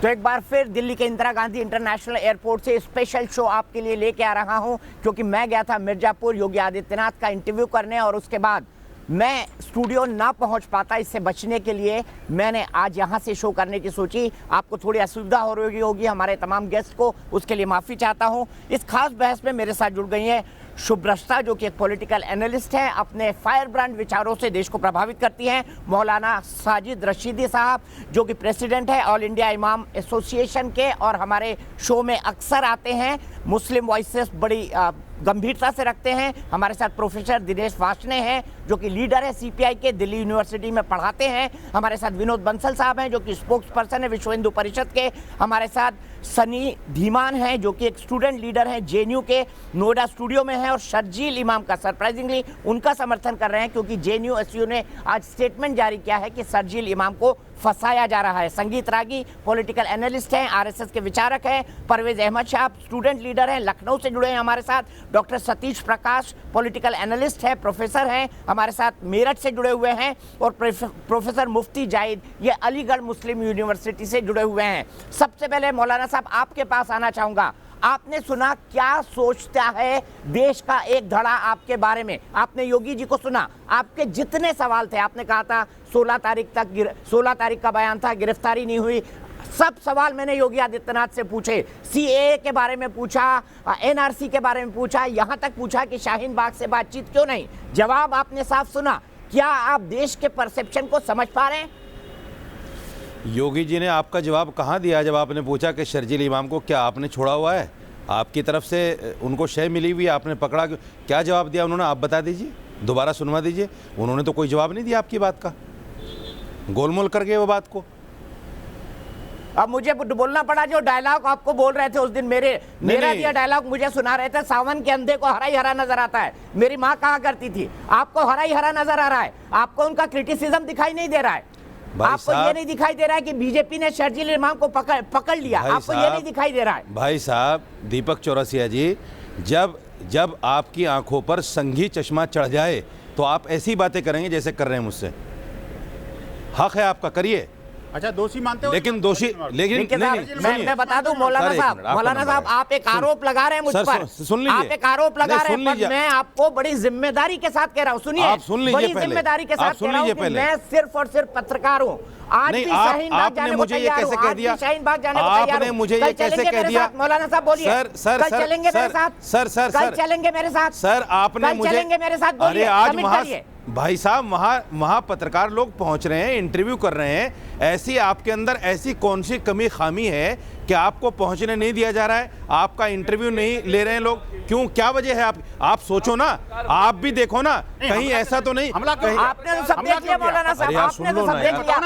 तो एक बार फिर दिल्ली के इंदिरा गांधी इंटरनेशनल एयरपोर्ट से स्पेशल शो आपके लिए लेके आ रहा हूं, क्योंकि मैं गया था मिर्जापुर योगी आदित्यनाथ का इंटरव्यू करने और उसके बाद मैं स्टूडियो ना पहुंच पाता। इससे बचने के लिए मैंने आज यहां से शो करने की सोची। आपको थोड़ी असुविधा हो रही होगी हमारे तमाम गेस्ट को, उसके लिए माफ़ी चाहता हूं। इस खास बहस में मेरे साथ जुड़ गई हैं शुभ्रष्टा, जो कि एक पॉलिटिकल एनालिस्ट हैं, अपने फायर ब्रांड विचारों से देश को प्रभावित करती हैं। मौलाना साजिद रशीदी साहब, जो कि प्रेसिडेंट है ऑल इंडिया इमाम एसोसिएशन के और हमारे शो में अक्सर आते हैं। मुस्लिम वॉइसेस बड़ी गंभीरता से रखते हैं। हमारे साथ प्रोफेसर दिनेश वार्ष्णेय हैं, जो कि लीडर है सीपीआई के, दिल्ली यूनिवर्सिटी में पढ़ाते हैं। हमारे साथ विनोद बंसल साहब हैं, जो कि स्पोक्स पर्सन है विश्व हिंदू परिषद के। हमारे साथ सनी धीमान हैं, जो कि एक स्टूडेंट लीडर हैं जेएनयू के, नोएडा स्टूडियो में हैं। और शर्जील इमाम का सरप्राइजिंगली उनका समर्थन कर रहे हैं, क्योंकि जेएनयू एसयू ने आज स्टेटमेंट जारी किया है कि शर्जील इमाम को फंसाया जा रहा है। संगीत रागी पॉलिटिकल एनालिस्ट हैं, आरएसएस के विचारक हैं। परवेज अहमद शाह स्टूडेंट लीडर हैं, लखनऊ से जुड़े हैं हमारे साथ। डॉक्टर सतीश प्रकाश पॉलिटिकल एनालिस्ट है, प्रोफेसर हैं, हमारे साथ मेरठ से जुड़े हुए हैं। और प्रोफेसर मुफ्ती जाहिद, ये अलीगढ़ मुस्लिम यूनिवर्सिटी से जुड़े हुए हैं। सबसे पहले मौलाना साहब आपके पास आना चाहूँगा। आपने सुना क्या सोचता है देश का एक धड़ा आपके बारे में? आपने योगी जी को सुना, आपके जितने सवाल थे, आपने कहा था 16 तारीख का बयान था, गिरफ्तारी नहीं हुई। सब सवाल मैंने योगी आदित्यनाथ से पूछे, सीएए के बारे में पूछा, एनआरसी के बारे में पूछा, यहाँ तक पूछा कि शाहीन बाग से बातचीत क्यों नहीं। जवाब आपने साफ सुना। क्या आप देश के परसेप्शन को समझ पा रहे हैं? योगी जी ने आपका जवाब कहाँ दिया जब आपने पूछा कि शर्जील इमाम को क्या आपने छोड़ा हुआ है? आपकी तरफ से उनको शय मिली हुई, आपने पकड़ा, क्या जवाब दिया उन्होंने? आप बता दीजिए, दोबारा सुनवा दीजिए। उन्होंने तो कोई जवाब नहीं दिया आपकी बात का, गोलमोल कर गए वो बात को। अब मुझे बोलना पड़ा जो डायलॉग आपको बोल रहे थे उस दिन, मेरा दिया डायलॉग मुझे सुना रहे थे। सावन के अंधे को हरा ही हरा नजर आता है, मेरी माँ कहा करती थी। आपको हरा ही हरा नजर आ रहा है, आपको उनका क्रिटिसिज्म दिखाई नहीं दे रहा है। आपको ये नहीं दिखाई दे रहा है कि बीजेपी ने शर्जील इमाम को पकड़ लिया, आपको ये नहीं दिखाई दे रहा है। भाई साहब दीपक चौरसिया जी, जब आपकी आंखों पर संघी चश्मा चढ़ जाए तो आप ऐसी बातें करेंगे जैसे कर रहे हैं मुझसे। हक है आपका, करिए। अच्छा, दोषी मानते हो? लेकिन दोषी, लेकिन मैं बता दूं मौलाना साहब, आप एक आरोप लगा रहे हैं मुझ पर। सुन लीजिए, आप एक आरोप लगा रहे हैं, पर मैं आपको बड़ी जिम्मेदारी के साथ कह रहा हूं। सुनिए, आप सुन लीजिए, बड़ी जिम्मेदारी के साथ कह रहा हूं कि मैं सिर्फ और सिर्फ पत्रकार हूं। आज भी शाहीन बाग जाने को तैयार हूं, आज भी शाहीन बाग जाने को तैयार हूं। आपने मुझे ये कैसे कह दिया? मौलाना साहब बोलिए। कल चलेंगे मेरे साथ? सर चलेंगे मेरे साथ? सर आपने मुझे चलेंगे मेरे साथ? बोलिए, कमिट करिए। भाई साहब वहाँ पत्रकार लोग पहुंच रहे हैं, इंटरव्यू कर रहे हैं। ऐसी आपके अंदर ऐसी कौन सी कमी खामी है कि आपको पहुंचने नहीं दिया जा रहा है? आपका इंटरव्यू नहीं ले रहे हैं लोग, क्यों? क्या वजह है? आप सोचो ना, आप भी देखो ना, कहीं ऐसा तो नहीं। आपने तो सब देख लिया मौलाना साहब, आपने तो सब देख लिया।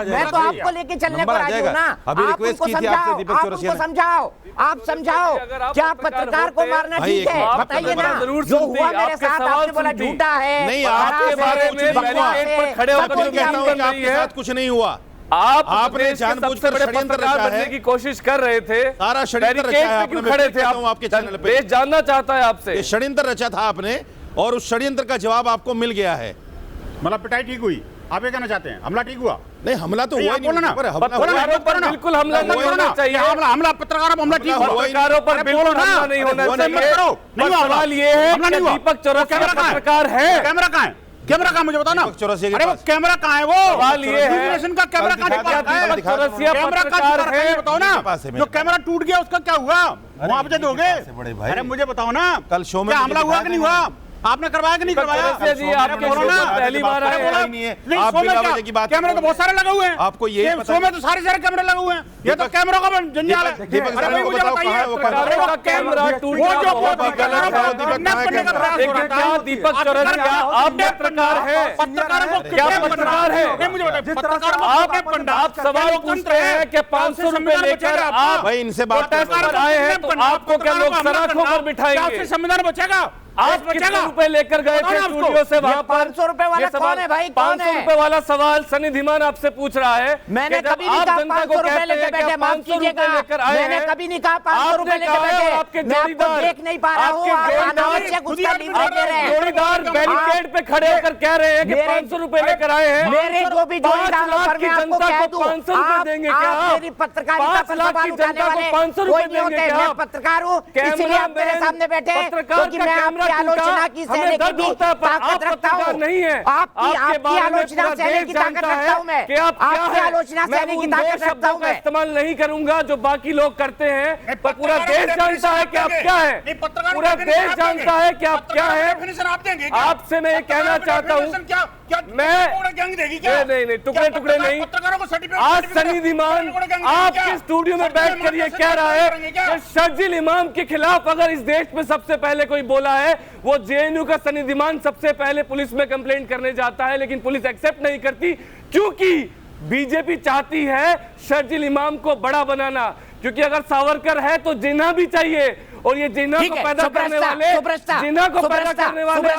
मैं तो आपको लेके चलने को राजी हूं ना। अभी रिक्वेस्ट की थी आपसे दीपक चौरसिया ने। समझाओ, आप समझाओ, क्या पत्रकार को मारना ठीक है? बताइए ना, जो हुआ मेरे साथ आपने बोला झूठा है। नहीं, आपके बारे में खड़े होकर कुछ नहीं हुआ। आपने जानबूझकर षड्यंत्र रचा है की कोशिश कर रहे थे, सारा षड्यंत्र रचा है आपने। खड़े थे आपके चैनल पे, देश जानना चाहता है आपसे। ये षड्यंत्र रचा था आपने और उस षड्यंत्र का जवाब आपको मिल गया है। मतलब पिटाई ठीक हुई, आप ये कहना चाहते हैं? हमला ठीक हुआ? नहीं, हमला तो हुआ ही नहीं। बिल्कुल हमला नहीं होना चाहिए। हमला पत्रकारों पर हमला ठीक हुआ? पत्रकारों पर बिल्कुल हमला नहीं होना चाहिए। सवाल ये है कि दीपक चौरसिया पत्रकार है। कैमरा कहाँ है? कैमरा कहाँ, मुझे बताओ ना। अरे वो कैमरा कहाँ है? वो सवाल ये है, का कैमरा कहाँ है? कैमरा कहाँ है बताओ ना। जो कैमरा टूट गया उसका क्या हुआ? मुआवजा दोगे? अरे मुझे बताओ ना, कल शो में हमला हुआ कि नहीं हुआ? आपने करवाया कि नहीं करवाया? जी आपके पहली बार आए हैं। कैमरे तो बहुत सारे लगे हुए हैं आपको, ये शो में तो सारे कैमरे लगे हुए हैं। ये तो कैमरा का जंजाल है। मुझे बताइए, कैमरा टूट दीपक चौरसिया आप पत्रकार है? क्या पत्रकार है? आप सवाल पूछ रहे हैं कि 500 रुपए लेकर आप भाई इनसे बात आए हैं, तो आपको क्या लोग सराखों पर बिठाएंगे? संविधान बचेगा? आप कितने रुपए लेकर गए थे स्टूडियो से वहां पर? 500 रुपए वाला कौन है भाई? 500 रुपए वाला सवाल सनी धीमान आपसे पूछ रहा है। मैंने कभी नहीं कहा 500 रुपए लेकर बैठे, माफ कीजिएगा, मैंने कभी नहीं कहा 500 रुपए लेकर बैठे। मैं आपको देख नहीं पा रहा हूँ, अनावश्यक उसका लीवर दे रहे हैं। जोड़ीदार बैरिकेड पे खड़े होकर कह रहे हैं कि 500 रुपए लेकर आए हैं। मेरे जो भी जोड़ीदार पर मैं आपको कह दूं, 500 रुपए देंगे क्या? आप मेरी पत्रकारिता पर सवाल उठाने वाले 500 कोई रुपए नहीं होते। देंगे मैं पत्रकार हूँ, इसलिए आप मेरे सामने बैठे हैं, क्योंकि मैं आपकी आलोचना की सहने की भी ताकत रखता हूँ। नहीं है आपकी आलोचना सहने की ताकत रखता हूँ मैं, आपकी आलोचना सहने की ताकत रखता हूँ मैं। इस्तेमाल नहीं करूंगा जो बाकी लोग करते हैं, पर पूरा देश जानता है कि आप क्या है, पूरा देश जानता है कि आप क्या है। आपसे मैं ये कहना चाहता हूँ, मैं नहीं टुकड़े टुकड़े नहीं। आज सनी धीमान आपके स्टूडियो में बैठकर ये कह रहा है कि शर्जील इमाम के खिलाफ अगर इस देश में सबसे पहले कोई बोला है वो जेएनयू का सनी धीमान सबसे पहले पुलिस में कंप्लेंट करने जाता है, लेकिन पुलिस एक्सेप्ट नहीं करती क्योंकि बीजेपी चाहती है शर्जील इमाम को बड़ा बनाना, क्योंकि अगर सावरकर है तो जिन्ना भी चाहिए, और ये जिन्ना को पैदा करने वाले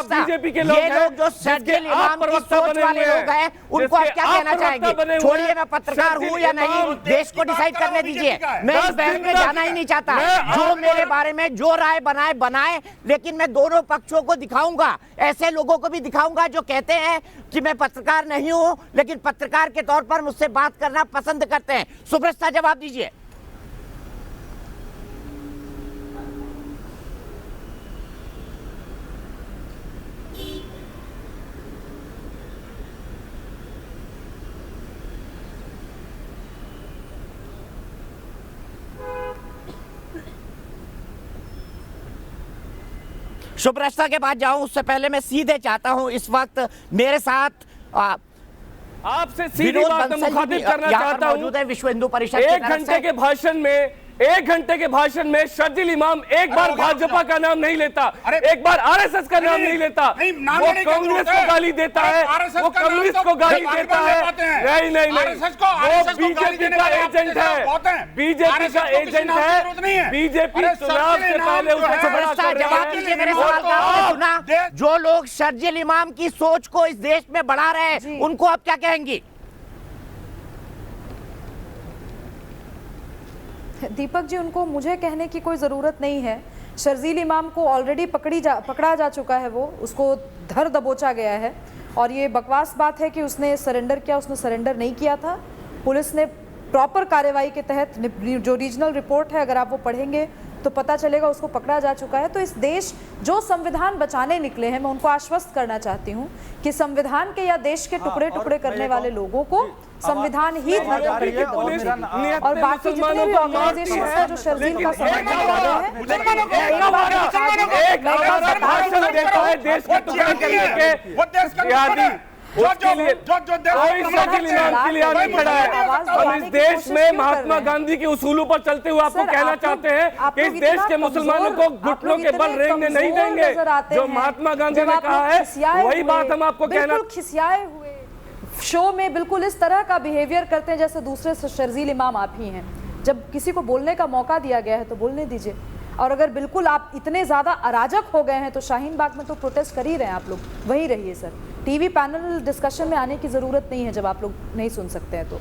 बीजेपी के लोग हैं, जो शर्जील इमाम की सोच वाले लोग हैं, उनको आप क्या कहना चाहेंगे? छोड़िए, मैं पत्रकार हूँ या नहीं, देश को डिसाइड करने दीजिए। मैं इस बहस में जाना ही नहीं चाहता। जो मेरे बारे में जो राय बनाए, लेकिन मैं दोनों पक्षों को दिखाऊंगा। ऐसे लोगों को भी दिखाऊंगा जो कहते हैं कि मैं पत्रकार नहीं हूं, लेकिन पत्रकार के तौर पर मुझसे बात करना पसंद करते हैं। सुब्रता, जवाब दीजिए। शुभ्रष्टा के बाद जाऊं उससे पहले मैं सीधे चाहता हूं, इस वक्त मेरे साथ आपसे सीधी बात में मुखातिब करना चाहता हूं। मौजूद है विश्व हिंदू परिषद। 1 घंटे के भाषण में शर्जील इमाम एक बार भाजपा का नाम नहीं लेता, एक बार आरएसएस का नाम नहीं लेता, वो कांग्रेस को गाली देता है, वो कम्युनिस्ट को गाली देता है। नहीं, वो बीजेपी का एजेंट है, बीजेपी का एजेंट है। बीजेपी चुनाव से पहले जवाब दीजिए मेरे सवाल का। आपने सुना जो लोग शर्जील इमाम की सोच को इस देश में बढ़ा रहे हैं, उनको आप क्या कहेंगी? दीपक जी, उनको मुझे कहने की कोई ज़रूरत नहीं है। शर्जील इमाम को ऑलरेडी पकड़ा जा चुका है, वो उसको धर दबोचा गया है। और ये बकवास बात है कि उसने सरेंडर किया, उसने सरेंडर नहीं किया था। पुलिस ने प्रॉपर कार्रवाई के तहत, जो रीजनल रिपोर्ट है अगर आप वो पढ़ेंगे तो पता चलेगा, उसको पकड़ा जा चुका है। तो इस देश जो संविधान बचाने निकले हैं, मैं उनको आश्वस्त करना चाहती हूँ कि संविधान के या देश के टुकड़े टुकड़े करने वाले लोगों को संविधान ही और बाकी जितने भी ऑर्गेनाइजेशन है जो शर्जील का समर्थन कर रहे हैं, हम इस देश में महात्मा गांधी के उसूलों पर चलते हुए आपको कहना चाहते हैं कि इस देश के मुसलमानों को घुटनों के बल रेंगने नहीं देंगे। जो महात्मा गांधी ने कहा है वही बात हम आपको कहना। खिसियाए हुए शो में बिल्कुल इस तरह का बिहेवियर करते हैं जैसे दूसरे शर्जील इमाम आप ही हैं। जब किसी को बोलने का मौका दिया गया है तो बोलने दीजिए। और अगर बिल्कुल आप इतने ज़्यादा अराजक हो गए हैं तो शाहीन बाग में तो प्रोटेस्ट कर ही रहे हैं आप लोग, वहीं रहिए सर। टीवी पैनल डिस्कशन में आने की ज़रूरत नहीं है जब आप लोग नहीं सुन सकते हैं तो।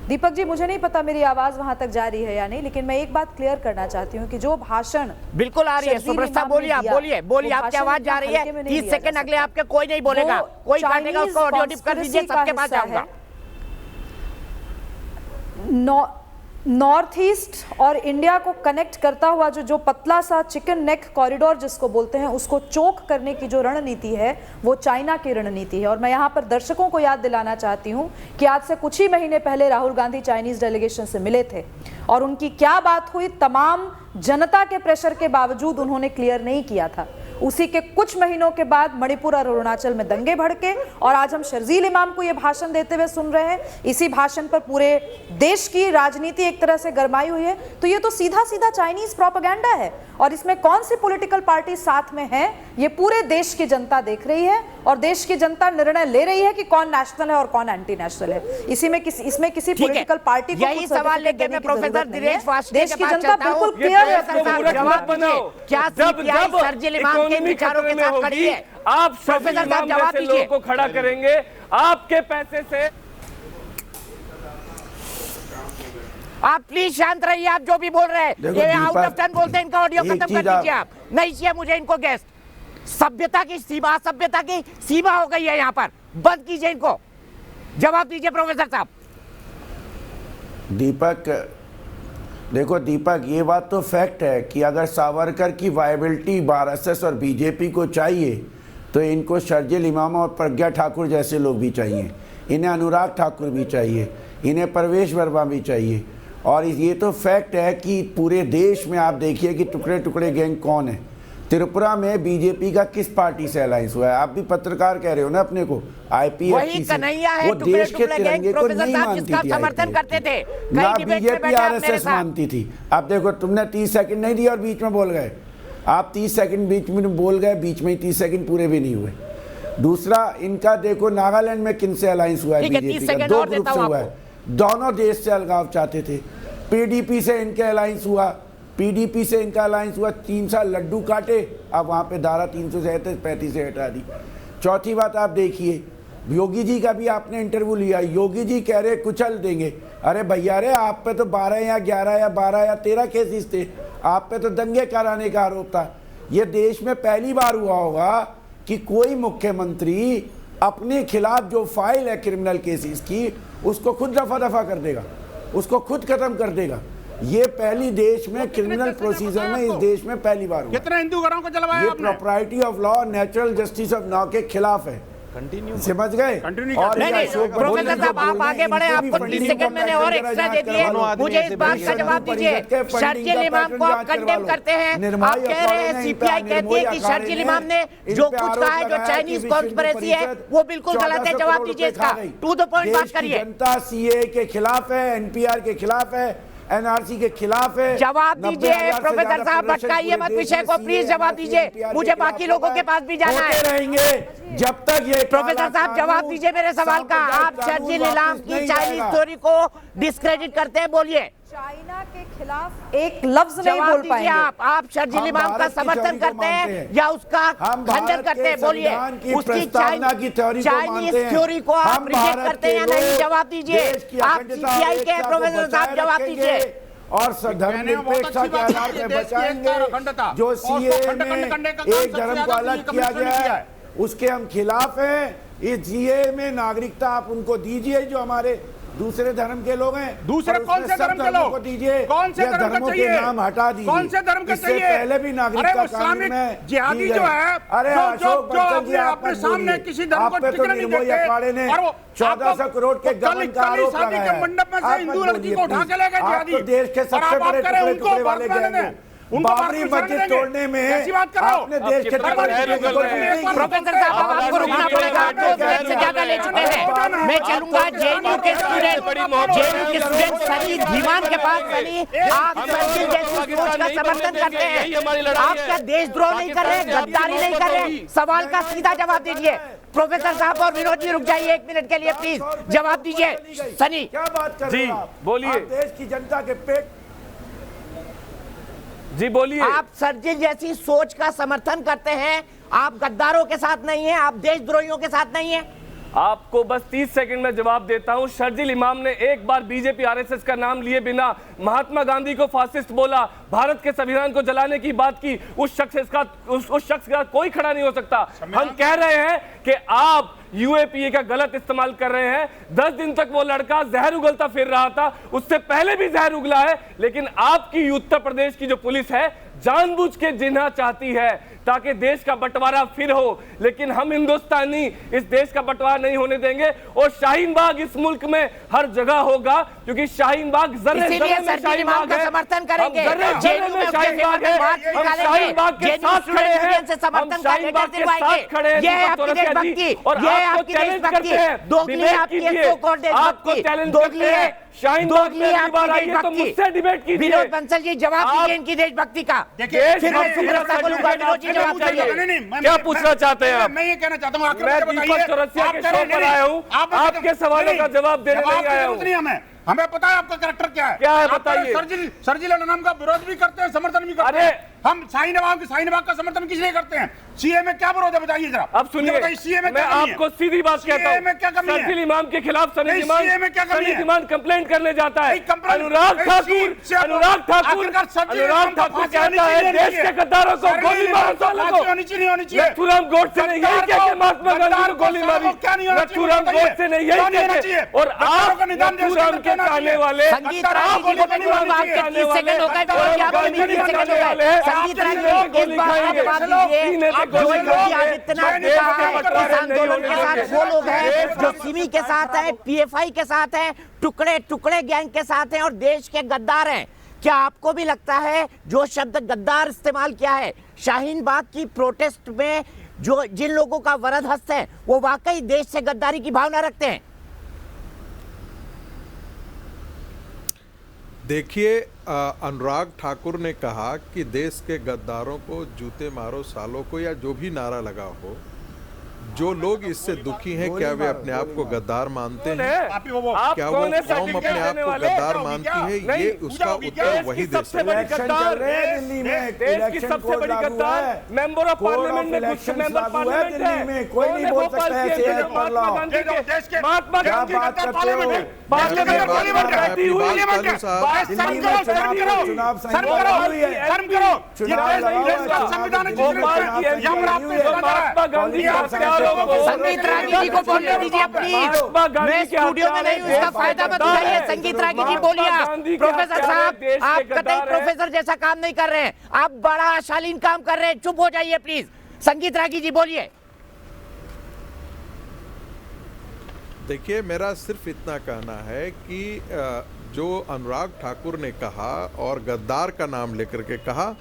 दीपक जी, मुझे नहीं पता मेरी आवाज़ वहाँ तक जा रही है या नहीं, लेकिन मैं एक बात क्लियर करना चाहती हूँ कि जो भाषण बिल्कुल आ रही है। सुब्रता, बोलिए, आप बोलिए, आपकी आवाज़ जा रही है। 30 सेकंड अगले आपके कोई नहीं बोलेगा, कोई काटेगा उसको, ऑडियो टिप कर दीजिए, सबके पास जाऊंगा। नॉर्थ ईस्ट और इंडिया को कनेक्ट करता हुआ जो पतला सा चिकन नेक कॉरिडोर जिसको बोलते हैं, उसको चोक करने की जो रणनीति है वो चाइना की रणनीति है। और मैं यहाँ पर दर्शकों को याद दिलाना चाहती हूँ कि आज से कुछ ही महीने पहले राहुल गांधी चाइनीज डेलीगेशन से मिले थे और उनकी क्या बात हुई, तमाम जनता के प्रेशर के बावजूद उन्होंने क्लियर नहीं किया था। उसी के कुछ महीनों के बाद मणिपुर और अरुणाचल में दंगे भड़के और आज हम शर्जील इमाम को ये भाषण देते हुए सुन रहे हैं। इसी भाषण पर पूरे देश की राजनीति एक तरह से गरमाई हुई है। तो ये तो सीधा सीधा चाइनीज प्रोपेगेंडा है और इसमें कौन सी पॉलिटिकल पार्टी साथ में है ये पूरे देश की जनता देख रही है और देश की जनता निर्णय ले रही है कि कौन नेशनल है और कौन एंटी नेशनल है। इसमें किसी पॉलिटिकल पार्टी को यही सवाल लेके मैं प्रोफेसर दिनेश वासनिक देश की जनता बिल्कुल क्लियर है। जवाब बनाओ, क्या सीपीआई शर्जील इमाम के विचारों के साथ खड़ी है? आप प्रोफेसर साहब जवाब दीजिए। लोगों को खड़ा करेंगे आपके पैसे से। आप प्लीज शांत रहिए, आप जो भी बोल रहे हैं ये आउट ऑफ टर्न बोलते हैं, इनका ऑडियो खत्म कर दीजिए। आप नहीं चाहिए मुझे इनको गेस्ट। सभ्यता की सीमा हो गई है यहाँ पर, बंद कीजिए इनको। जवाब दीजिए प्रोफेसर साहब। दीपक, देखो दीपक, ये बात तो फैक्ट है कि अगर सावरकर की वायबिलिटी आरएसएस और बीजेपी को चाहिए तो इनको शर्जील इमाम और प्रज्ञा ठाकुर जैसे लोग भी चाहिए, इन्हें अनुराग ठाकुर भी चाहिए, इन्हें प्रवेश वर्मा भी चाहिए। और ये तो फैक्ट है कि पूरे देश में आप देखिए कि टुकड़े टुकड़े गैंग कौन है। त्रिपुरा में बीजेपी का किस पार्टी से अलायंस हुआ है? आप भी पत्रकार कह रहे हो ना अपने को, आईपीएफटी से। वो देश के तिरंगे को नहीं मानती थी, समर्थन करते थे, ना बीजेपी आरएसएस मानती थी। अब देखो, तुमने 30 सेकंड नहीं दिया और बीच में बोल गए। आप 30 सेकंड बीच में बोल गए, बीच में ही 30 सेकंड पूरे भी नहीं हुए। दूसरा, इनका देखो नागालैंड में किन से अलायंस हुआ है बीजेपी का? 2 ग्रुप से हुआ है। दोनों देश से अलगाव चाहते थे। पीडीपी से इनके अलायंस हुआ, पीडीपी से इनका अलायंस हुआ। 3 साल लड्डू काटे, अब वहाँ पे धारा 337-35 से हटा दी। चौथी बात आप देखिए, योगी जी का भी आपने इंटरव्यू लिया, योगी जी कह रहे कुचल देंगे। अरे भैया रे, आप पे तो 12 या 11 या 12 या 13 केसेस थे, आप पे तो दंगे कराने का आरोप था। ये देश में पहली बार हुआ होगा कि कोई मुख्यमंत्री अपने खिलाफ जो फाइल है क्रिमिनल केसेस की, उसको खुद दफा कर देगा, उसको खुद खत्म कर देगा। ये पहली देश में क्रिमिनल प्रोसीजर में इस देश में पहली बार हुआ। कितने हिंदू घरों को जलवाया ये आपने? Property of law, natural justice of law के खिलाफ है। समझ गए? और नहीं, प्रोफेसर साहब आप आगे बढ़े, आपको 30 सेकंड मैंने और एक्स्ट्रा दे दिए। मुझे इस बात का जवाब दीजिए, शर्जील इमाम को आप कंडेम करते हैं, आप कह रहे हैं सीपीआई कहती है कि शर्जील इमाम ने जो कुछ कहा है, जो चाइनीज कॉन्स्पिरेसी है, वो बिल्कुल गलत है। जवाब दीजिए इसका, टू द पॉइंट बात करिए। जनता सीए के खिलाफ है, एनपीआर के खिलाफ है, एनआरसी के खिलाफ है। जवाब दीजिए प्रोफेसर साहब, भटकाइए मत विषय को, प्लीज जवाब दीजिए। मुझे बाकी लोगों के पास भी जाना है। रहेंगे जब तक ये प्रोफेसर साहब जवाब दीजिए मेरे सवाल का। आप शर्जील इमाम की चाइनीज स्टोरी को डिस्क्रेडिट करते हैं, बोलिए। चाइना के खिलाफ एक लफ्ज नहीं बोल पाएंगे आप शर्जील इमाम का समर्थन करते हैं या उसका खंडन करते हैं, बोलिए। उसकी चाइनीज थ्योरी को आप रिजेक्ट करते हैं या नहीं? जवाब दीजिए। आप सीपीआई के प्रोफेसर साहब, जवाब दीजिए। और धर्मनिरपेक्षता के आधार पर बचाएंगे। जो सीए में एक धर्म को अलग किया गया है उसके हम खिलाफ हैं। इस सीए में नागरिकता आप उनको दीजिए जो हमारे दूसरे धर्म के लोग हैं। दूसरे कौन से धर्म के लोग को दीजिए? कौन से धर्म का चाहिए? नाम हटा दीजिए। कौन से धर्म का चाहिए? पहले भी नागरिकता कानून में जिहादी जो है, अरे जो अपने सामने किसी धर्म को टिकने नहीं देते, अखाड़े ने 1400 करोड़ के गबन का आरोप लगाया है। मंडप में से हिंदू लड़की को उठा के ले गए जिहादी। देश के सबसे बड़े टुकड़े वाले गैंग हैं। बाबरी मस्जिद तोड़ने में आपने देश के प्रोफेसर साहब आपको रुकना पड़ेगा, 2 मिनट से ज्यादा ले चुके हैं। मैं चलूंगा जेएनयू के स्टूडेंट सनी धीमान के पास। सनी, आप शर्जील जैसी सोच का समर्थन करते हैं, आप क्या देशद्रोह नहीं कर रहे, गद्दारी नहीं कर रहे? सवाल का सीधा जवाब दीजिए। प्रोफेसर साहब और विनोद जी रुक जाइए 1 मिनट के लिए प्लीज, जवाब दीजिए। सनी क्या बात कर रहे हैं? बोलिए। देश की जनता के पेट जी बोलिए। आप शर्जील जैसी सोच का समर्थन करते हैं, आप गद्दारों के साथ नहीं है, आप देशद्रोहियों के साथ नहीं है। आपको बस 30 सेकंड में जवाब देता हूं। शर्जील इमाम ने एक बार बीजेपी आरएसएस का नाम लिए बिना महात्मा गांधी को फासिस्ट बोला, भारत के संविधान को जलाने की बात की। उस शख्स का कोई खड़ा नहीं हो सकता। हम कह रहे हैं कि आप यूएपीए का गलत इस्तेमाल कर रहे हैं। 10 दिन तक वो लड़का जहर उगलता फिर रहा था, उससे पहले भी जहर उगला है। लेकिन आपकी उत्तर प्रदेश की जो पुलिस है जानबूझ के जिन्ना चाहती है ताकि देश का बंटवारा फिर हो, लेकिन हम हिंदुस्तानी इस देश का बंटवारा नहीं होने देंगे। और शाहीन बाग इस मुल्क में हर जगह होगा, क्योंकि शाहीन बाग जर्रे में शाहीन बाग है। समर्थन करेंगे, जेएनयू में शाहीन बाग है। हम शाहीन बाग के साथ खड़े हैं, हम शाहीन बाग के साथ खड़े हैं। ये आपकी देशभक्ति, ये आपकी देशभक्ति, दोगली आपकी सो-कॉल्ड देशभक्ति, दोगली है, शाहीन बाग में बार आइए तो मुझसे डिबेट कीजिए। विनोद बंसल जी जवाब दीजिए इनकी देशभक्ति का। क्या पूछना चाहते हैं आप? मैं ये कहना चाहता हूँ, मैं दीपक चौरसिया के शो पर आया हूँ, आपके सवालों का जवाब देने नहीं आया हूँ। हमें पता है आपका कैरेक्टर क्या है बताइए। सरजील नाम का विरोध भी करते हैं, समर्थन भी करते हैं। हम शाहीन बाग का समर्थन किस लिए करते हैं? सीए में क्या विरोध है बताइए जरा। अब सुनिए, सीए में मैं आपको सीधी बात कहता हूँ, सरजील इमाम के खिलाफ सनी इमाम कंप्लेंट करने जाता है। अनुराग ठाकुर कहता है देश के गद्दारों को गोली मारो, सालों को। नथुराम गोडसे ने यही कह के महात्मा गांधी को गोली मारी, नथुराम गोडसे ने यही कह के। और आप नथुराम के चाहने वाले, जो सिमी के साथ है, पीएफआई के साथ है, टुकड़े टुकड़े गैंग के साथ हैं और देश के गद्दार हैं। क्या आपको भी लगता है जो शब्द गद्दार इस्तेमाल किया है शाहीन बाग की प्रोटेस्ट में, जो जिन लोगों का वरद हस्त है वो वाकई देश से गद्दारी की भावना रखते हैं? देखिए, अनुराग ठाकुर ने कहा कि देश के गद्दारों को जूते मारो सालों को, या जो भी नारा लगा हो, जो लोग इससे दुखी हैं, क्या वे अपने आप को गद्दार मानते हैं? क्या वो कौम अपने आप को गद्दार मानती है? ये उसका उत्तर वही दे सकता है। देश की सबसे बड़ी गद्दार मेंबर ऑफ पार्लियामेंट में कुछ मेंबर पार्लियामेंट है, कोई नहीं बोल सकता है। महात्मा गांधी के संगीत रागी जी को बोलने दीजिए प्लीज। मैं स्टूडियो में नहीं हूँ, इसका फायदा मत उठाइए। संगीत रागी जी बोलिए। प्रोफेसर साहब, आप कतई प्रोफेसर जैसा काम नहीं कर रहे हैं, आप बड़ा अशालीन काम कर रहे हैं, चुप हो जाइए प्लीज। संगीत रागी जी बोलिए। देखिए, मेरा सिर्फ इतना कहना है कि जो अनुराग ठाकुर ने कहा और गद्दार का नाम लेकर के कहा,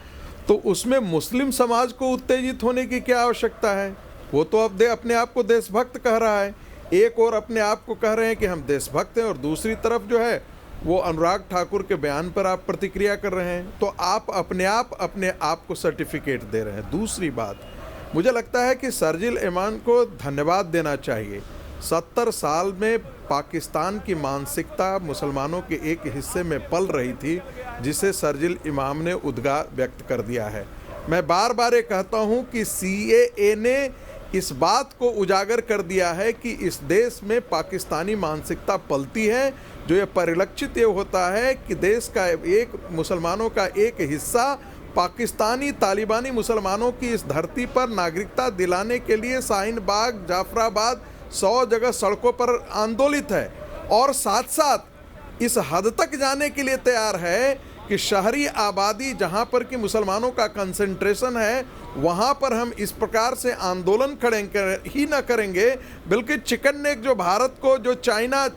तो उसमें मुस्लिम समाज को उत्तेजित होने की क्या आवश्यकता है? वो तो अब अपने आप को देशभक्त कह रहा है। एक और अपने आप को कह रहे हैं कि हम देशभक्त हैं, और दूसरी तरफ जो है वो अनुराग ठाकुर के बयान पर आप प्रतिक्रिया कर रहे हैं। तो आप अपने आप को सर्टिफिकेट दे रहे हैं। दूसरी बात, मुझे लगता है कि सरजील इमाम को धन्यवाद देना चाहिए। 70 साल में पाकिस्तान की मानसिकता मुसलमानों के एक हिस्से में पल रही थी, जिसे सरजील इमाम ने उद्गार व्यक्त कर दिया है। मैं बार बार ये कहता हूँ कि CAA ने इस बात को उजागर कर दिया है कि इस देश में पाकिस्तानी मानसिकता पलती है, जो ये परिलक्षित ये होता है कि देश का एक मुसलमानों का एक हिस्सा पाकिस्तानी तालिबानी मुसलमानों की इस धरती पर नागरिकता दिलाने के लिए शाहीन बाग, जाफराबाद 100 जगह सड़कों पर आंदोलित है, और साथ साथ इस हद तक जाने के लिए तैयार है कि शहरी आबादी जहां पर कि मुसलमानों का कंसंट्रेशन है, वहां पर हम इस प्रकार से आंदोलन ही ना करेंगे, बल्कि चिकन नेक जो भारत को, जो चाइना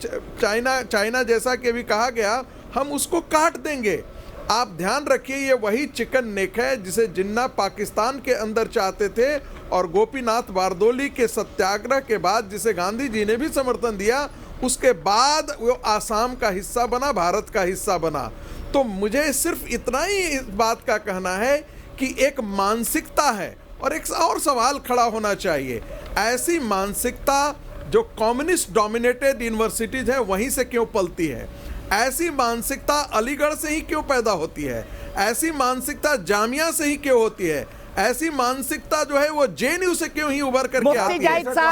जैसा कि भी कहा गया, हम उसको काट देंगे। आप ध्यान रखिए, ये वही चिकन नेक है जिसे जिन्ना पाकिस्तान के अंदर चाहते थे, और गोपीनाथ बारदोली के सत्याग्रह के बाद जिसे गांधी जी ने भी समर्थन दिया, उसके बाद वो आसाम का हिस्सा बना, भारत का हिस्सा बना। तो मुझे सिर्फ इतना ही इस बात का कहना है कि एक मानसिकता है, और एक और सवाल खड़ा होना चाहिए, ऐसी मानसिकता जो कम्युनिस्ट डोमिनेटेड यूनिवर्सिटीज है वहीं से क्यों पलती है? ऐसी मानसिकता अलीगढ़ से ही क्यों पैदा होती है? ऐसी मानसिकता जामिया से ही क्यों होती है? ऐसी मानसिकता जो है वो जेएनयू से क्यों ही उभर करके आती है?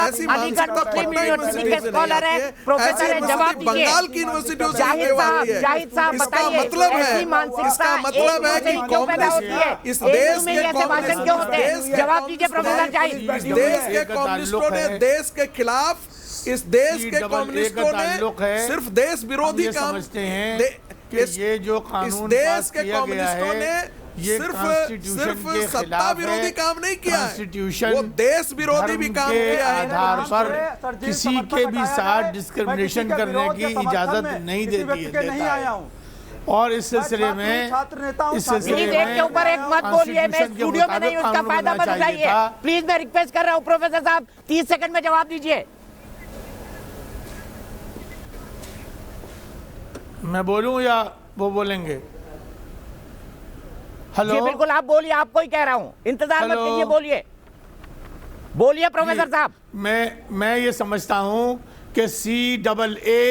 ऐसी मानसिकता बंगाल की यूनिवर्सिटियों से इसका मतलब है कि कम्युनिस्ट इस देश के कम्युनिस्टों ने देश के खिलाफ, इस देश के कम्युनिस्टों ने सिर्फ देश विरोधी काम, ये जो कानून देश के कम्युनिस्टों ने सिर्फ सत्ता विरोधी काम नहीं किया है, वो देश विरोधी भी काम किया है। आधार पर किसी के भी साथ डिस्क्रिमिनेशन करने की इजाजत नहीं देती है। और इस सिलसिले में के ऊपर एक मत बोलिए, मैं स्टूडियो में नहीं, उसका फायदा मत उठाइए प्लीज। मैं रिक्वेस्ट कर रहा हूँ प्रोफेसर साहब, 30 सेकंड में जवाब दीजिए। मैं बोलूं या वो बोलेंगे? हेलो जी बिल्कुल, आप बोलिए, आपको ही कह रहा हूं, इंतजार मत कीजिए, बोलिए बोलिए प्रोफेसर साहब। मैं ये समझता हूं कि CAA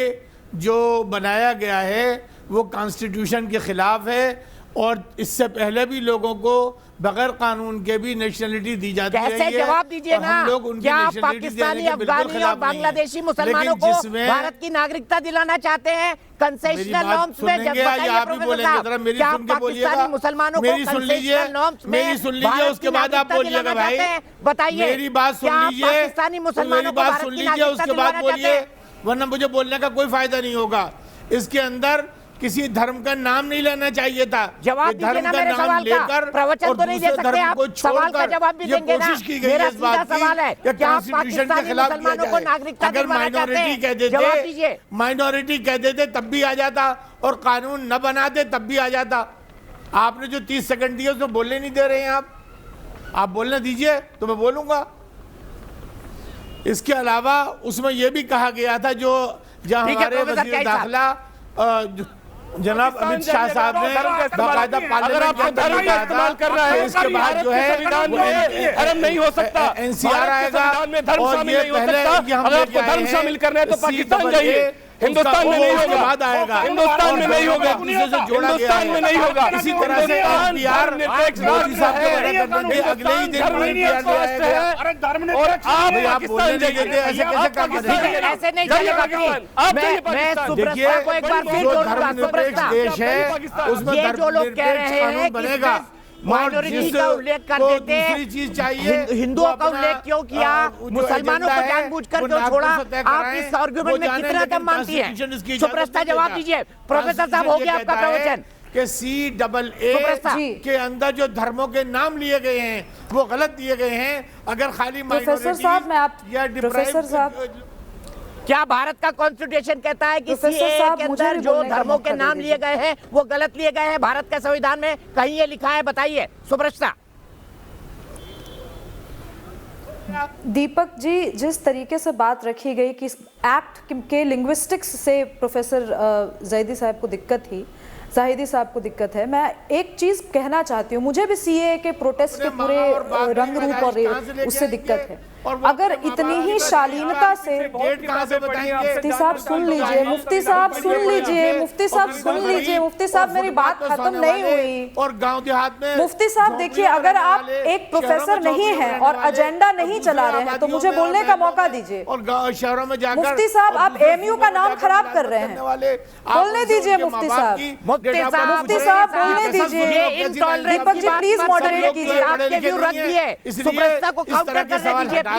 जो बनाया गया है वो कॉन्स्टिट्यूशन के खिलाफ है, और इससे पहले भी लोगों को बगैर कानून के भी नेशनलिटी दी जाती है। कैसे जवाब दीजिए ना, क्या आप पाकिस्तानी, अफगानी और बांग्लादेशी मुसलमानों को भारत की नागरिकता दिलाना चाहते हैं कंसेशनल नॉर्म्स में? जब बताइए प्रोफेसर साहब, क्या आप पाकिस्तानी मुसलमानों को कंसेशनल नॉर्म्स में सुन लीजिए, उसके बाद आप बोलिएगा भाई। बताइए, मेरी बात सुन लीजिए, पाकिस्तानी मुसलमानों को भारत की नागरिकता उसके बाद दिलाना चाहते बोलिए, हैं? वरना मुझे बोलने का कोई फायदा नहीं होगा। इसके अंदर किसी धर्म का नाम नहीं लेना चाहिए था। जवाब दीजिए ना मेरे सवाल का, प्रवचन तो नहीं दे सकते आप, सवाल का जवाब भी देंगे ना? मेरा सीधा सवाल है, क्या आप पाकिस्तानी मुसलमानों को नागरिकता दिलवाना चाहते हैं? जवाब दीजिए। माइनॉरिटी कह देते तब भी आ जाता, और कानून न बनाते तब भी आ जाता। आपने जो 30 सेकंड दिए उसमें बोलने नहीं दे रहे हैं आप बोलने दीजिए तो मैं बोलूंगा। इसके अलावा उसमें यह भी कहा गया था, जो जहां हमारे वजीर दाखिला जनाब अमित शाह साहब ने बाकायदा पार्लियामेंट के अंदर इस्तेमाल कर रहा है, इसके बाद जो है धर्म नहीं हो सकता, NCR आएगा, धर्म शामिल नहीं हो सकता। अगर आपको धर्म शामिल करना है तो पाकिस्तान जाइए, हिंदुस्तान में नहीं होगा, आएगा हिंदुस्तान में नहीं होगा, हिंदुस्तान में नहीं होगा। इसी तरह से मोदी साहब के अगले ही दिन और आप पाकिस्तान जाइए, ऐसे नहीं चलेगा। मैं सुब्रता को एक बार फिर जोड़ूंगा। सुब्रता, देश है उसमें ये जो लोग कह रहे हैं बनेगा, माइनॉरिटी का उल्लेख कर देते हैं, दूसरी चीज चाहिए, हिंदुओं का उल्लेख क्यों किया, मुसलमानों को जानबूझकर क्यों छोड़ा? आप इस आर्गुमेंट में कितना दम मानती हैं? सुब्रता जवाब दीजिए। प्रोफेसर साहब, हो गया आपका प्रवचन कि CAA के अंदर जो धर्मों के नाम लिए गए हैं वो गलत दिए गए हैं। अगर खाली प्रोफेसर साहब, मैं आप प्रोफेसर साहब, क्या भारत का कॉन्स्टिट्यूशन कहता है कि CAA के अंदर जो धर्मों के नाम लिए गए हैं वो गलत लिए गए हैं? भारत के संविधान में कहीं ये लिखा है? बताइए सुब्रता। दीपक जी, जिस तरीके से बात रखी गई कि एक्ट के लिंग्विस्टिक्स से प्रोफेसर जैदी साहब को दिक्कत थी, जाहिदी साहब को दिक्कत है, मैं एक चीज कहना चाहती हूँ, मुझे भी CAA के प्रोटेस्ट के पूरे रंग रूप और उससे दिक्कत है। अगर इतनी ही शालीनता से मुफ्ती साहब सुन लीजिए, मुफ्ती साहब सुन लीजिए, मुफ्ती साहब सुन लीजिए, मुफ्ती साहब मेरी बात खत्म नहीं हुई। और गांव देहात में मुफ्ती साहब देखिए, अगर आप एक प्रोफेसर नहीं हैं और एजेंडा नहीं चला रहे हैं तो मुझे बोलने का मौका दीजिए। और शहरों में जाकर मुफ्ती साहब, आप AMU का नाम खराब कर रहे हैं, बोलने दीजिए मुफ्ती साहब। मुफ्ती साहब बोलने दीजिए। दीपक जी प्लीज मॉडरेट कीजिए, आपके व्यू रख दिए, सुब्रता को काउंटर करने दीजिए प्लीज।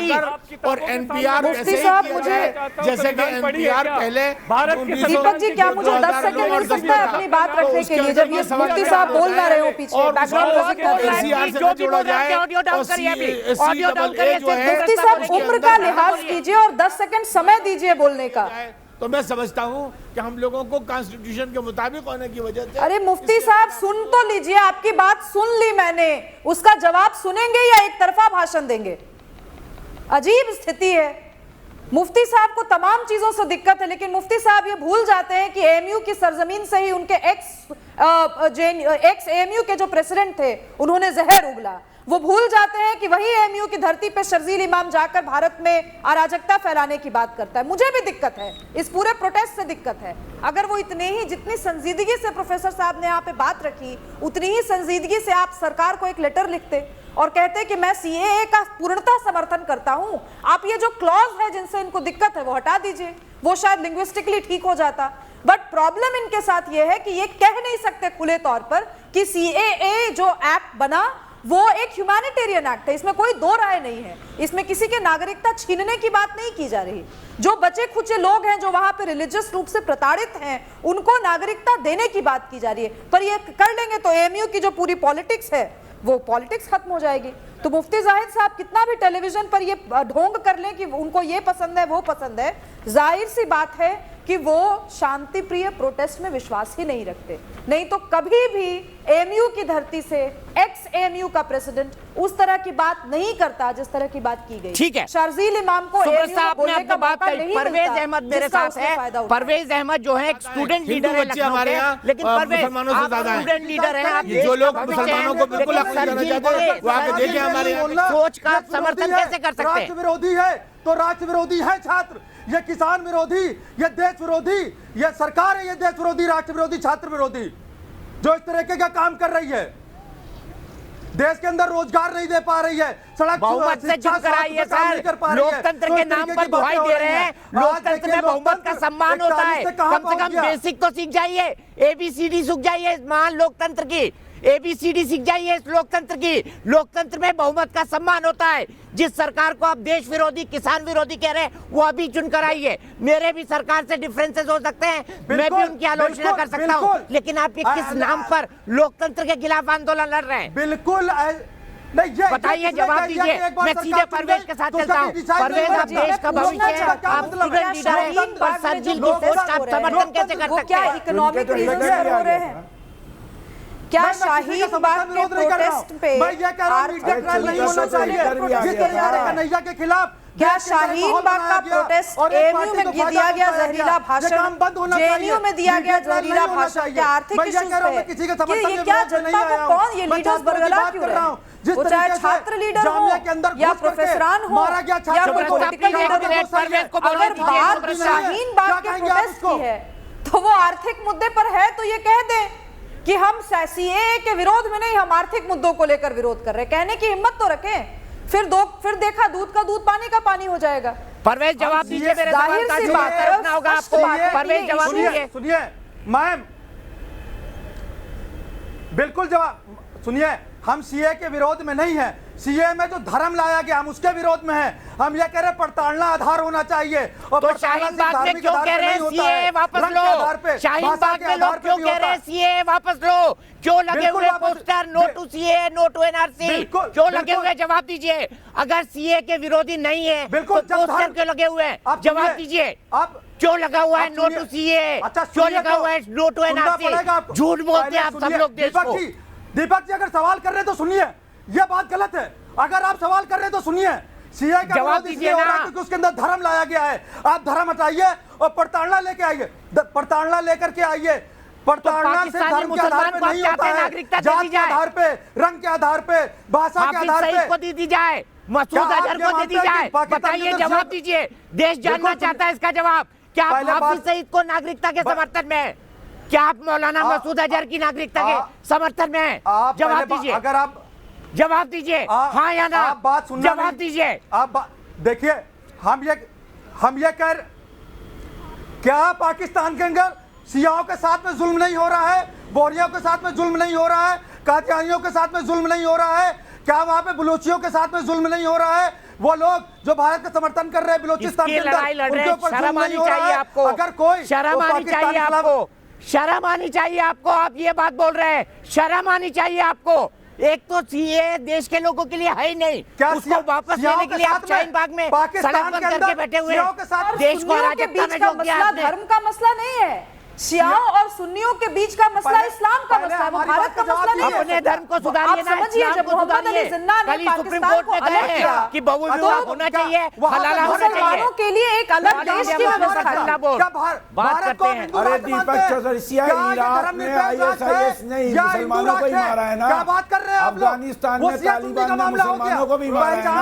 और NPR मुफ्ती साहब, मुझे जैसे कि NPR पहले दीपक जी, क्या मुझे 10 सेकंड मिल सकता है अपनी बात रखने के लिए, जब ये मुफ्ती साहब बोल ना रहे हो पीछे बैकग्राउंड म्यूजिक कर रहे हैं? मुफ्ती साहब उम्र का लिहाज कीजिए और 10 सेकंड समय दीजिए बोलने का। तो मैं समझता हूं कि हम लोगों को कॉन्स्टिट्यूशन के मुताबिक होने की वजह से। अरे मुफ्ती साहब सुन तो लीजिए, आपकी बात सुन ली मैंने, उसका जवाब सुनेंगे या एक तरफा भाषण देंगे? अजीब स्थिति है। मुफ्ती साहब को तमाम चीजों से दिक्कत है, लेकिन मुफ्ती साहब ये भूल जाते हैं कि AMU की सरजमीन से ही उनके एक्स AMU के जो प्रेसिडेंट थे उन्होंने जहर उगला। वो भूल जाते हैं कि वही AMU की धरती पे शर्जील इमाम जाकर भारत में अराजकता फैलाने की बात करता है। मुझे भी दिक्कत है, इस पूरे प्रोटेस्ट से दिक्कत है। अगर वो जितनी संजीदगी से प्रोफेसर साहब ने यहाँ पे बात रखी, उतनी ही संजीदगी से आप सरकार को एक लेटर लिखते और कहते कि मैं CAA का पूर्णतः समर्थन करता हूं, आप ये जो क्लॉज है जिनसे इनको दिक्कत है वो हटा दीजिए, वो शायद लिंग्विस्टिकली ठीक हो जाता। बट प्रॉब्लम इनके साथ ये है कि ये कह नहीं सकते खुले तौर पर कि CAA जो एक्ट बना वो एक ह्यूमैनिटेरियन एक्ट है, इसमें कोई दो राय नहीं है, इसमें किसी के नागरिकता छीनने की बात नहीं की जा रही। जो बचे खुचे लोग हैं जो वहां पे रिलीजियस रूप से प्रताड़ित हैं उनको नागरिकता देने की बात की जा रही है। पर ये कर लेंगे तो AMU की जो पूरी पॉलिटिक्स है वो पॉलिटिक्स खत्म हो जाएगी। तो मुफ्ती जाहिद साहब कितना भी टेलीविजन पर ये ढोंग कर लें कि उनको ये पसंद है वो पसंद है, जाहिर सी बात है कि वो शांति प्रिय प्रोटेस्ट में विश्वास ही नहीं रखते। नहीं तो कभी भी एएमयू की धरती से एक्स एएमयू का प्रेसिडेंट उस तरह की बात नहीं करता जिस तरह की बात की गई। ठीक है, शर्जील इमाम को परवेज अहमद मेरे साथ है। परवेज अहमद जो है एक स्टूडेंट लीडर है लखनऊ के, लेकिन परवेज आप स्टूडेंट लीडर हैं, आप जो लोग मुसलमानों को बिल्कुल वो आके देखें हमारे सोच का समर्थन कैसे कर सकते हैं? राष्ट्र विरोधी है तो राष्ट्र विरोधी है छात्र, ये किसान विरोधी, ये देश विरोधी, ये सरकार है, ये देश विरोधी, राष्ट्र विरोधी, छात्र विरोधी जो इस तरीके का काम कर रही है, देश के अंदर रोजगार नहीं दे पा रही है, सड़क बहुमत से चुप कराइए सर। लोकतंत्र के नाम पर दुहाई दे रहे हैं। लोकतंत्र में बहुमत का सम्मान होता है, कम से कम बेसिक तो सीख जाइए, ABCD सीख जाइए महान लोकतंत्र की, ABCD सीख जाइए इस लोकतंत्र की। लोकतंत्र में बहुमत का सम्मान होता है। जिस सरकार को आप देश विरोधी, किसान विरोधी कह रहे हैं, वो अभी चुन कर आई है। मेरे भी सरकार से डिफरेंसेस हो सकते हैं, मैं भी उनकी आलोचना कर सकता हूँ, लेकिन आप ये किस नाम पर लोकतंत्र के खिलाफ आंदोलन लड़ रहे हैं? बिल्कुल बताइए, जवाब दीजिए। मैं सीधे परवेज के साथ चलता हूँ। परवेज, आप देश का भविष्य है, आप स्टूडेंट लीडर हैं, पर शर्जील की सोच का आप समर्थन कैसे कर सकते हैं? इकोनॉमिक रीजन से हो रहे हैं क्या? शाहीन बाग के प्रोटेस्ट पे नहीं होना चाहिए के खिलाफ। क्या शाहीन बाग का प्रोटेस्ट एएमयू में दिया गया जहरीला भाषण, जेएनयू में दिया गया जहरीला भाषण क्या आर्थिक इश्यूज पे? ये क्या जनता को कौन ये लीडर्स बरगला क्यों रहे हैं? वो चाहे छात्र लीडर हो या प्रोफेसरान हो या कोई पॉलिटिकल लीडर हो, अगर बात शाहीन बाग के प्रोटेस्ट की है तो वो आर्थिक मुद्दे पर है तो ये कह दें कि हम सीएए के विरोध में नहीं, हम आर्थिक मुद्दों को लेकर विरोध कर रहे हैं। कहने की हिम्मत तो रखें। फिर देखा दूध का दूध, पानी का पानी हो जाएगा। परवेज जवाब दीजिए, मेरे सवाल का जवाब करना होगा आपको। परवेज जवाब दीजिए। सुनिए मैम, बिल्कुल जवाब सुनिए। हम सीए के विरोध में नहीं है, सीए में जो धर्म लाया गया हम उसके विरोध में है। हम ये कह रहे पड़तालना आधार होना चाहिए। और तो शाहीन बाग में क्यों कह रहे हैं सीए वापस लो? शाहीन बाग में लोग क्यों कह रहे हैं सीए वापस लो? क्यों लगे हुए poster no to CAA, no to NRC क्यों लगे हुए? जवाब दीजिए। अगर सीए के विरोधी नहीं है तो पोस्टर क्यों लगे हुए हैं? जवाब दीजिए। आप क्यों लगा हुआ है नो टू सीए? क्यों लगा हुआ है नो टू एनआरसी? झूठ बोलते हैं आप सब लोग देश को। दीपक जी अगर सवाल कर रहे हैं तो सुनिए, ये बात गलत है। अगर आप सवाल कर रहे हैं तो सुनिए। सीए का जवाब दीजिए ना, क्योंकि उसके अंदर धर्म लाया गया है। आप धर्म हटाइए और पड़तालना लेके आइए, पड़तालना लेकर के आइए। पड़तालना से धर्म के आधार पे नहीं होता है, जात के आधार पे, रंग के आधार पे, भाषा के आधार पे को दी जाए, मसूद अजहर को दे दी जाए। बताइए, जवाब दीजिए। देश जानना चाहता है इसका जवाब। क्या आप हाफिज सईद को नागरिकता के समर्थन में? क्या आप मौलाना मसूद अजहर की नागरिकता के समर्थन में? जवाब दीजिए। अगर आप जवाब दीजिए, हाँ या ना? बात सुनना, जवाब दीजिए। आप देखिए, हम ये कह, क्या पाकिस्तान के अंदर सियाओं के साथ में जुल्म नहीं हो रहा है? बोरियों के साथ में जुल्म नहीं हो रहा है? कादियानियों के साथ में जुल्म नहीं हो रहा है? क्या वहां पे बलूचियों के साथ में जुल्म नहीं हो रहा है? वो लोग जो भारत का समर्थन कर रहे हैं बलूचिस्तान के अंदर, उनके ऊपर जुल्म नहीं हो रहा है? अगर कोई शर्म आनी चाहिए आपको, शर्म आनी चाहिए आपको। आप ये बात बोल रहे हैं, शर्म आनी चाहिए आपको। एक तो सीए देश के लोगों के लिए है ही नहीं, उसको वापस लेने के लिए आप शाहीन बाग में सड़क बंद करके बैठे हुए हैं। देश को अराजकता में झोंक दिया आपने। धर्म का मसला नहीं है, शियाओं और सुन्नियों के बीच का मसला इस्लाम का मसला है, वो भारत का मसला नहीं है। अपने धर्म को सुधारिए ना, समझिए। जब मोहम्मद अली जिन्ना ने पाकिस्तान को अलग किया कि बहु विवाह होना चाहिए, हलाला होना चाहिए, मुसलमानों के लिए एक अलग देश की व्यवस्था है। बात करते हैं। अरे दीपक चौधरी, इराक में ISIS ने मुसलमानों को ही मारा है ना? क्या बात कर रहे हैं आप? अफगानिस्तान में तालिबान ने मुसलमानों को भी मारा है ना?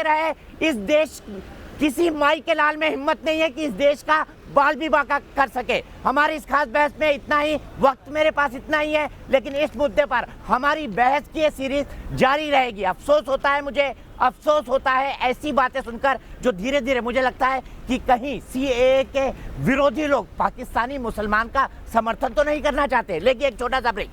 रहे इस देश, किसी माई के लाल में हिम्मत नहीं है कि इस देश का बाल विवाह कर सके। हमारी इस खास बहस में इतना ही, वक्त मेरे पास इतना ही है, लेकिन इस मुद्दे पर हमारी बहस की ये सीरीज जारी रहेगी। अफसोस होता है मुझे, अफसोस होता है ऐसी बातें सुनकर जो धीरे धीरे मुझे लगता है कि कहीं सीएए के विरोधी लोग पाकिस्तानी मुसलमान का समर्थन तो नहीं करना चाहते। लेकिन एक छोटा सा ब्रेक।